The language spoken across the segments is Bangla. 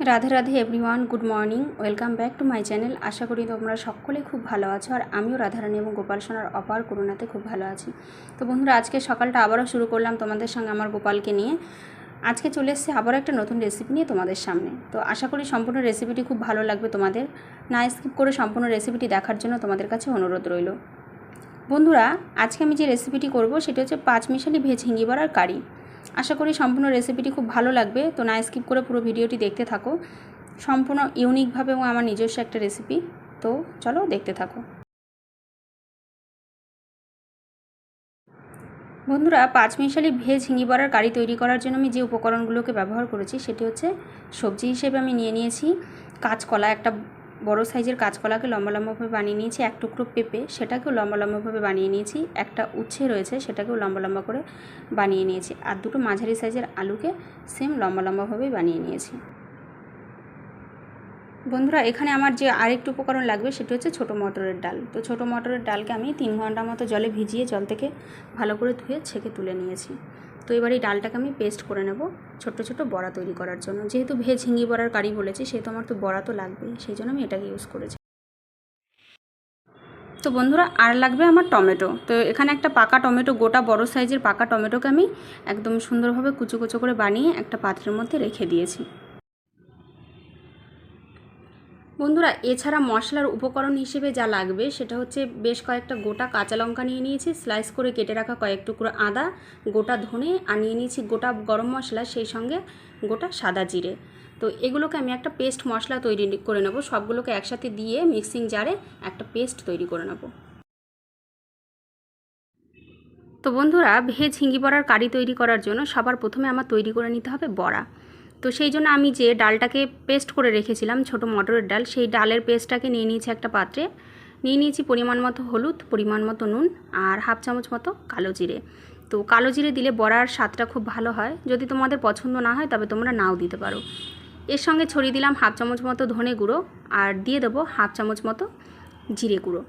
Radhe Radhe everyone, good morning, welcome back to my channel. আশা করি তোমরা সকলেই খুব ভালো আছো, আর আমিও রাধারানী এবং গোপাল সোনার অপার করুণাতে খুব ভালো আছি। তো বন্ধুরা, আজকে সকালটা আবারও শুরু করলাম তোমাদের সঙ্গে আমার গোপালকে নিয়ে। আজকে চলে এসেছি আবারও একটা নতুন রেসিপি নিয়ে তোমাদের সামনে। তো আশা করি সম্পূর্ণ রেসিপিটি খুব ভালো লাগবে তোমাদের। না স্কিপ করে সম্পূর্ণ রেসিপিটি দেখার জন্য তোমাদের কাছে অনুরোধ রইল। বন্ধুরা, আজকে আমি যে রেসিপিটি করব সেটা হচ্ছে পাঁচমিশালি ভেজ হিঙ্গি বড়ার কারি। আশা করি সম্পূর্ণ রেসিপিটি খুব ভালো লাগবে। তো না স্কিপ করে পুরো ভিডিওটি দেখতে থাকো। সম্পূর্ণ ইউনিকভাবে এবং আমার নিজস্ব একটা রেসিপি। তো চলো দেখতে থাকো। বন্ধুরা, পাঁচমিশালি ভেজ হিঙ্গি বড়ার কারি তৈরি করার জন্য আমি যে উপকরণগুলোকে ব্যবহার করেছি সেটি হচ্ছে, সবজি হিসেবে আমি নিয়ে নিয়েছি কাঁচকলা, একটা বড় সাইজের কাঁচকলাকে লম্বা লম্বাভাবে বানিয়ে নিয়েছি, এক টুকরো পেঁপে সেটাকেও লম্বা লম্বাভাবে বানিয়ে নিয়েছি, একটা উচ্ছে রয়েছে সেটাকেও লম্বা লম্বা করে বানিয়ে নিয়েছি, আর দুটো মাঝারি সাইজের আলুকে সেম লম্বা লম্বাভাবেই বানিয়ে নিয়েছি। বন্ধুরা, এখানে আমার যে আরেকটু উপকরণ লাগবে সেটি হচ্ছে ছোটো মটরের ডাল। তো ছোটো মটরের ডালকে আমি 3 ঘন্টা মতো জলে ভিজিয়ে জল থেকে ভালো করে ধুয়ে ছেঁকে তুলে নিয়েছি। তো এবার এই ডালটাকে আমি পেস্ট করে নেব ছোট্ট ছোট্ট বড়া তৈরি করার জন্য। যেহেতু ভেজ হিঙ্গি বড়ার কারি বলেছি, সেহেতু আমার তো বড়া তো লাগবেই, সেই জন্য আমি এটাকে ইউজ করেছি। তো বন্ধুরা, আর লাগবে আমার টমেটো। তো এখানে একটা পাকা টমেটো, গোটা বড় সাইজের পাকা টমেটোকে আমি একদম সুন্দরভাবে কুচো কুচো করে বানিয়ে একটা পাত্রের মধ্যে রেখে দিয়েছি। বন্ধুরা, এছাড়া মশলার উপকরণ হিসেবে যা লাগবে সেটা হচ্ছে, বেশ কয়েকটা গোটা কাঁচা লঙ্কা নিয়ে নিয়েছি, স্লাইস করে কেটে রাখা কয়েক টুকরো আদা, গোটা ধনে, আর নিয়ে নিয়েছি গোটা গরম মশলা, সেই সঙ্গে গোটা সাদা জিরে। তো এগুলোকে আমি একটা পেস্ট মশলা তৈরি করে নেব। সবগুলোকে একসাথে দিয়ে মিক্সিং জারে একটা পেস্ট তৈরি করে নেব। তো বন্ধুরা, ভেজ হিঙ্গি বড়ার কারি তৈরি করার জন্য সবার প্রথমে আমার তৈরি করে নিতে হবে বড়া। তো সেই জন্য আমি যে ডালটাকে পেস্ট করে রেখেছিলাম, ছোটো মটরের ডাল, সেই ডালের পেস্টটাকে নিয়ে নিয়েছি একটা পাত্রে। নিয়ে নিয়েছি পরিমাণ মতো হলুদ, পরিমাণ মতো নুন, আর হাফ চামচ মতো কালো জিরে। তো কালো জিরে দিলে বড়ার স্বাদটা খুব ভালো হয়। যদি তোমাদের পছন্দ না হয় তবে তোমরা নাও দিতে পারো। এর সঙ্গে ছড়িয়ে দিলাম হাফ চামচ মতো ধনে গুঁড়ো, আর দিয়ে দেবো হাফ চামচ মতো জিরে গুঁড়ো।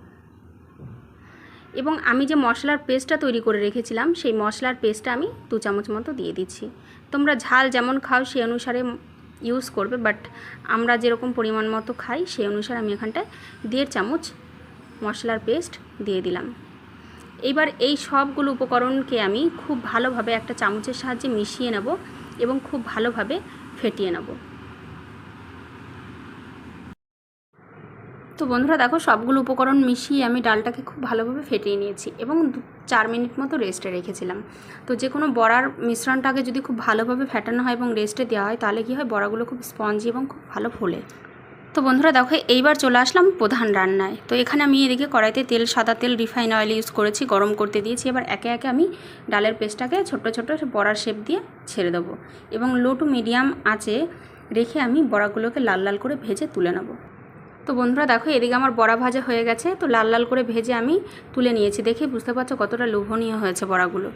এবং আমি যে মশলার পেস্টটা তৈরি করে রেখেছিলাম, সেই মশলার পেস্টটা আমি 2 চামচ মতো দিয়ে দিচ্ছি। তোমরা ঝাল যেমন খাও সেই অনুসারে ইউজ করবে, বাট আমরা যেরকম পরিমাণ মতো খাই সেই অনুসারে আমি এখানটায় 1.5 চামচ মশলার পেস্ট দিয়ে দিলাম। এইবার এই সবগুলো উপকরণকে আমি খুব ভালোভাবে একটা চামচের সাহায্যে মিশিয়ে নেব এবং খুব ভালোভাবে ফেটিয়ে নেব। তো বন্ধুরা দেখো, সবগুলো উপকরণ মিশিয়ে আমি ডালটাকে খুব ভালোভাবে ফেটিয়ে নিয়েছি এবং 4 মিনিট মতো রেস্টে রেখেছিলাম। তো যে কোনো বড়ার মিশ্রণটাকে যদি খুব ভালোভাবে ফেটানো হয় এবং রেস্টে দেওয়া হয়, তাহলে কী হয়, বড়াগুলো খুব স্পঞ্জি এবং খুব ভালো ফোলে। তো বন্ধুরা দেখো, এইবার চলে আসলাম প্রধান রান্নায়। তো এখানে আমি এদিকে কড়াইতে তেল, সাদা তেল, রিফাইন অয়েল ইউজ করেছি, গরম করতে দিয়েছি। এবার একে একে আমি ডালের পেস্টটাকে ছোট্ট ছোট্ট বড়ার শেপ দিয়ে ছেড়ে দেবো এবং লো টু মিডিয়াম আঁচে রেখে আমি বড়াগুলোকে লাল লাল করে ভেজে তুলে নেব। তো বন্ধুরা দেখো, এদিকে আমার বড়া ভাজা হয়ে গেছে। তো লাল লাল করে ভেজে আমি তুলে নিয়েছি। দেখে বুঝতে পারছো কতটা লোভনীয় হয়েছে বড়াগুলো।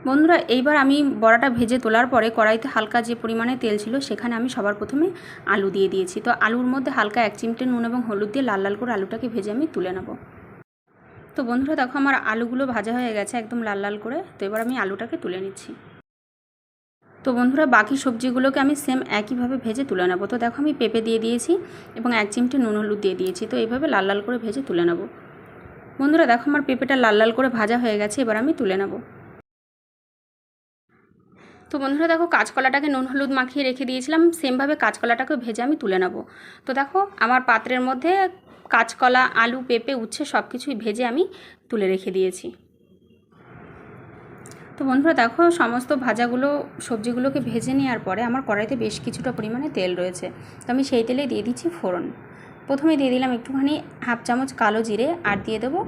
বন্ধুরা, এইবার আমি বড়াটা ভেজে তোলার পরে কড়াইতে হালকা যে পরিমাণে তেল ছিল, সেখানে আমি সবার প্রথমে আলু দিয়ে দিয়েছি। তো আলুর মধ্যে হালকা 1 চিমটে নুন এবং হলুদ দিয়ে লাল লাল করে আলুটাকে ভেজে আমি তুলে নেব। তো বন্ধুরা দেখো, আমার আলুগুলো ভাজা হয়ে গেছে একদম লাল লাল করে। তো এবার আমি আলুটাকে তুলে নিচ্ছি। তো বন্ধুরা, বাকি সবজিগুলোকে আমি সেম একইভাবে ভেজে তুলে নেব। তো দেখো, আমি পেঁপে দিয়ে দিয়েছি এবং 1 চিমটে নুন হলুদ দিয়ে দিয়েছি। তো এইভাবে লাল লাল করে ভেজে তুলে নেব। বন্ধুরা দেখো, আমার পেঁপেটা লাল লাল করে ভাজা হয়ে গেছে। এবার আমি তুলে নেব। তো বন্ধুরা দেখো, কাঁচকলাটাকে নুন হলুদ মাখিয়ে রেখে দিয়েছিলাম, সেমভাবে কাঁচকলাটাকেও ভেজে আমি তুলে নেব। তো দেখো, আমার পাত্রের মধ্যে কাঁচকলা, আলু, পেঁপে, উচ্ছে সব কিছুই ভেজে আমি তুলে রেখে দিয়েছি। তো বন্ধুরা দেখো, সমস্ত ভাজাগুলো, সবজিগুলোকে ভেজে নেওয়ার পরে আমার কড়াইতে বেশ কিছুটা পরিমাণে তেল রয়েছে। তো আমি সেই তেলে দিয়ে দিচ্ছি ফোড়ন। প্রথমে দিয়ে দিলাম একটুখানি হাফ চামচ কালো জিরে, আর দিয়ে দেবো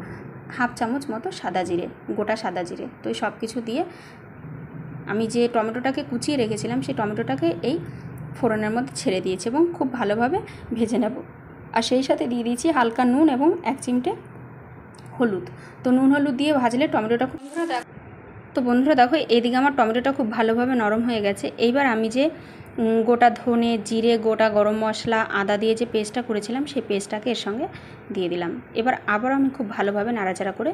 হাফ চামচ মতো সাদা জিরে, গোটা সাদা জিরে। তো এই সব কিছু দিয়ে আমি যে টমেটোটাকে কুচিয়ে রেখেছিলাম, সেই টমেটোটাকে এই ফোড়নের মধ্যে ছেড়ে দিয়েছি এবং খুব ভালোভাবে ভেজে নেব। আর সেই সাথে দিয়ে দিয়েছি হালকা নুন এবং 1 চিমটে হলুদ। তো নুন হলুদ দিয়ে ভাজলে টমেটোটা খুব তো বন্ধুরা দেখো, এইদিকে আমার টমেটোটা খুব ভালোভাবে নরম হয়ে গেছে। এইবার আমি যে গোটা ধনে, জিরে, গোটা গরম মশলা, আদা দিয়ে যে পেস্টটা করেছিলাম, সেই পেস্টটাকে এর সঙ্গে দিয়ে দিলাম। এবার আবার আমি খুব ভালোভাবে নাড়াচাড়া করে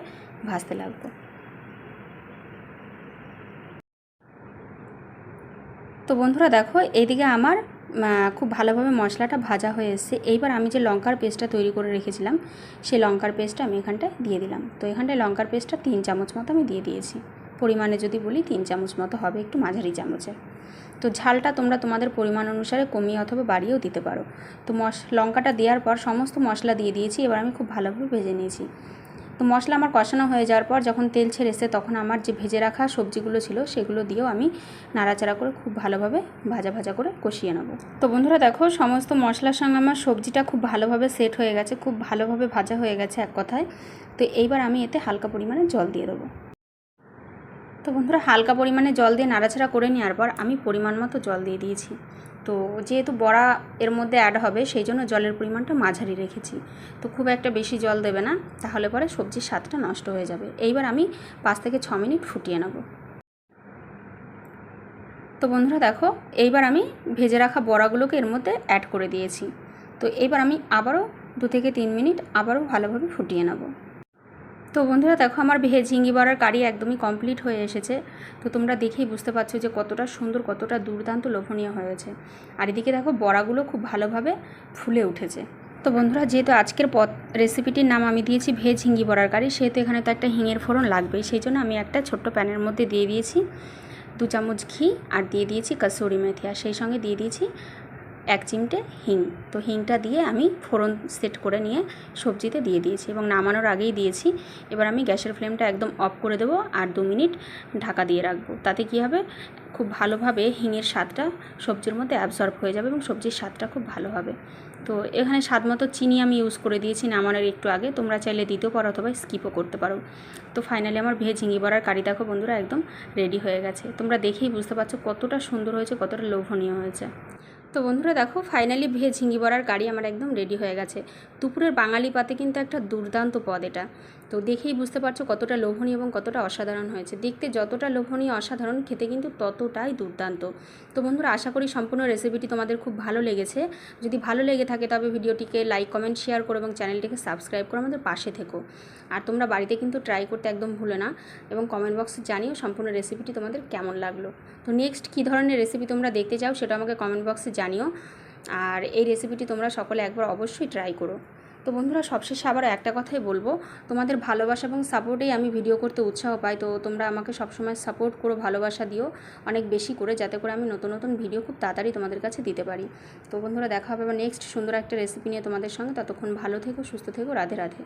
ভাজতে লাগবো। তো বন্ধুরা দেখো, এইদিকে আমার খুব ভালোভাবে মশলাটা ভাজা হয়ে এসেছে। এইবার আমি যে লঙ্কার পেস্টটা তৈরি করে রেখেছিলাম সেই লঙ্কার পেস্টটা আমি এখানটায় দিয়ে দিলাম। তো এখানটায় লঙ্কার পেস্টটা 3 চামচ মতো আমি দিয়ে দিয়েছি। পরিমাণে যদি বলি 3 চামচ মতো হবে, একটু মাঝারি চামচের। তো ঝালটা তোমরা তোমাদের পরিমাণ অনুসারে কমিয়ে অথবা বাড়িয়েও দিতে পারো। তো লঙ্কাটা দেওয়ার পর সমস্ত মশলা দিয়ে দিয়েছি। এবার আমি খুব ভালোভাবে ভেজে নিয়েছি। তো মশলা আমার কষানো হয়ে যাওয়ার পর যখন তেল ছেড়ে এসে তখন আমার যে ভেজে রাখা সবজিগুলো ছিল সেগুলো দিয়েও আমি নাড়াচাড়া করে খুব ভালোভাবে ভাজা ভাজা করে কষিয়ে নেব। তো বন্ধুরা দেখো, সমস্ত মশলার সঙ্গে আমার সবজিটা খুব ভালোভাবে সেট হয়ে গেছে, খুব ভালোভাবে ভাজা হয়ে গেছে এক কথায়। তো এইবার আমি এতে হালকা পরিমাণে জল দিয়ে দেবো। তো বন্ধুরা, হালকা পরিমাণে জল দিয়ে নাড়াচাড়া করে নেওয়ার পর আমি পরিমাণ মতো জল দিয়ে দিয়েছি। তো যেহেতু বড়া এর মধ্যে অ্যাড হবে সেই জন্য জলের পরিমাণটা মাঝারি রেখেছি। তো খুব একটা বেশি জল দেবে না, তাহলে পরে সবজির স্বাদটা নষ্ট হয়ে যাবে। এইবার আমি 5 থেকে 6 মিনিট ফুটিয়ে নেব। তো বন্ধুরা দেখো, এইবার আমি ভেজে রাখা বড়াগুলোকে এর মধ্যে অ্যাড করে দিয়েছি। তো এইবার আমি আবারও 2 থেকে 3 মিনিট আবারও ভালোভাবে ফুটিয়ে নেব। তো বন্ধুরা দেখো, আমার ভেজ ঝিঙে বড়ার কারি একদমই কমপ্লিট হয়ে এসেছে। তো তোমরা দেখেই বুঝতে পারছো যে কতটা সুন্দর, কতটা দুর্দান্ত লোভনীয় হয়েছে। আর এদিকে দেখো বড়াগুলো খুব ভালোভাবে ফুলে উঠেছে। তো বন্ধুরা, যেহেতু আজকের রেসিপিটির নাম আমি দিয়েছি ভেজ ঝিঙে বড়ার কারি, সেহেতু এখানে তো একটা হিঙের ফোড়ন লাগবেই। সেই জন্য আমি একটা ছোট্ট প্যানের মধ্যে দিয়ে দিয়েছি 2 চামচ ঘি, আর দিয়ে দিয়েছি কসুরি মেথি, আর সেই সঙ্গে দিয়ে দিয়েছি 1 চিমটে হিং। তো হিংটা দিয়ে আমি ফোড়ন সেট করে নিয়ে সবজিতে দিয়ে দিয়েছি এবং নামানোর আগেই দিয়েছি। এবার আমি গ্যাসের ফ্লেমটা একদম অফ করে দেবো আর 2 মিনিট ঢাকা দিয়ে রাখবো। তাতে কী হবে, খুব ভালোভাবে হিঙের স্বাদটা সবজির মধ্যে অ্যাবসর্ব হয়ে যাবে এবং সবজির স্বাদটা খুব ভালো হবে। তো এখানে স্বাদ মতো চিনি আমি ইউজ করে দিয়েছি নামানোর একটু আগে, তোমরা চাইলে দিতেও পারো অথবা স্কিপও করতে পারো। তো ফাইনালি আমার ভেজ ঝিঙে বড়ার কারি দেখো বন্ধুরা একদম রেডি হয়ে গেছে। তোমরা দেখেই বুঝতে পারছো কতটা সুন্দর হয়েছে, কতটা লোভনীয় হয়েছে। তো বন্ধুরা দেখো, ফাইনালি ভেজ ঝিঙে বড়ার কারি আমার একদম রেডি হয়ে গেছে। দুপুরের বাঙালি পাতে কিন্তু একটা দুর্দান্ত পদ এটা। তো দেখেই বুঝতে পারছো কতটা লোভনীয় এবং কতটা অসাধারণ হয়েছে। দেখতে যতটা লোভনীয় অসাধারণ, খেতে কিন্তু ততটাই দুর্দান্ত। তো বন্ধুরা, আশা করি সম্পূর্ণ রেসিপিটি তোমাদের খুব ভালো লেগেছে। যদি ভালো লেগে থাকে তবে ভিডিওটিকে লাইক, কমেন্ট, শেয়ার করো এবং চ্যানেলটিকে সাবস্ক্রাইব করে আমাদের পাশে থেকো। আর তোমরা বাড়িতে কিন্তু ট্রাই করতে একদম ভুলো না এবং কমেন্ট বক্সে জানিও সম্পূর্ণ রেসিপিটি তোমাদের কেমন লাগলো। তো নেক্সট কী ধরনের রেসিপি তোমরা দেখতে চাও সেটা আমাকে কমেন্ট বক্সে জানিও। আর এই রেসিপিটি তোমরা সকলে একবার অবশ্যই ট্রাই করো। তো বন্ধুরা, সবশেষে আবার একটা কথাই বলবো, তোমাদের ভালোবাসা এবং সাপোর্টেই আমি ভিডিও করতে উৎসাহ পাই। তো তোমরা আমাকে সবসময় সাপোর্ট করো, ভালোবাসা দিও অনেক বেশি করে, যাতে করে আমি নতুন নতুন ভিডিও খুব তাড়াতাড়ি তোমাদের কাছে দিতে পারি। তো বন্ধুরা, দেখা হবে আবার নেক্সট সুন্দর একটা রেসিপি নিয়ে তোমাদের সঙ্গে। ততক্ষণ ভালো থেকো, সুস্থ থেকো, রাধে রাধে।